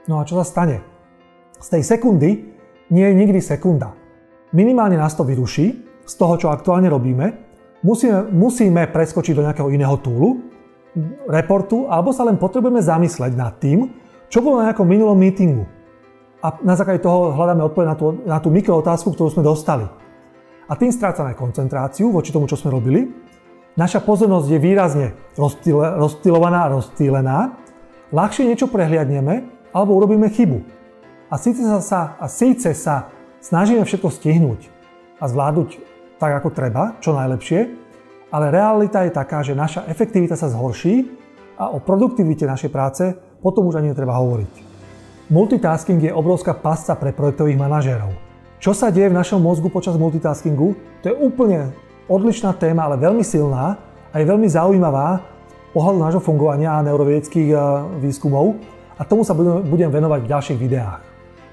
No a čo sa stane? Z tej sekundy nie je nikdy sekunda. Minimálne nás to vyruší z toho, čo aktuálne robíme. Musíme preskočiť do nejakého iného túlu, reportu, alebo sa len potrebujeme zamysleť nad tým, čo bolo na nejakom minulom meetingu. A na základe toho hľadáme odpoveď na tú mikrootázku, ktorú sme dostali. A tým strácame koncentráciu voči tomu, čo sme robili. Naša pozornosť je výrazne rozptylovaná a rozptýlená. Ľahšie niečo prehliadneme alebo urobíme chybu. A síce sa snažíme všetko stihnúť a zvládnuť tak, ako treba, čo najlepšie, ale realita je taká, že naša efektivita sa zhorší a o produktivite našej práce potom už ani netreba hovoriť. Multitasking je obrovská pasca pre projektových manažérov. Čo sa deje v našom mozgu počas multitaskingu? To je úplne odlišná téma, ale veľmi silná a je veľmi zaujímavá z pohľadu nášho fungovania a neurovedeckých výskumov a tomu sa budem venovať v ďalších videách.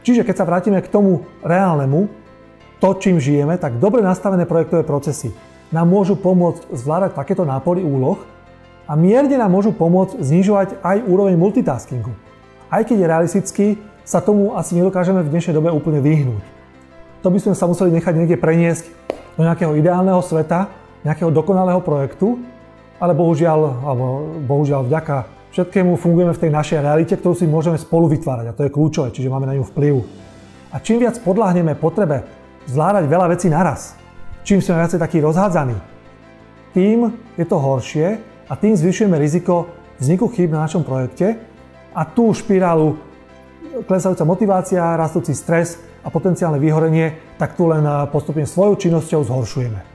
Čiže keď sa vrátime k tomu reálnemu, to, čím žijeme, tak dobre nastavené projektové procesy nám môžu pomôcť zvládať takéto nápory úloh a mierne nám môžu pomôcť znižovať aj úroveň multitaskingu. Aj keď je realisticky, sa tomu asi nedokážeme v dnešnej dobe úplne vyhnúť. To by sme sa museli nechať niekde preniesť do nejakého ideálneho sveta, nejakého dokonalého projektu, ale bohužiaľ vďaka všetkému fungujeme v tej našej realite, ktorú si môžeme spolu vytvárať a to je kľúčové, čiže máme na ňu vplyv. A čím viac podľahneme potrebe zvládať veľa vecí naraz, čím sme viacej takí rozhádzaní, tým je to horšie a tým zvyšujeme riziko vzniku chýb na našom projekte a tú špirálu klesajúca motivácia, rastúci stres a potenciálne vyhorenie, tak tu len postupne svojou činnosťou zhoršujeme.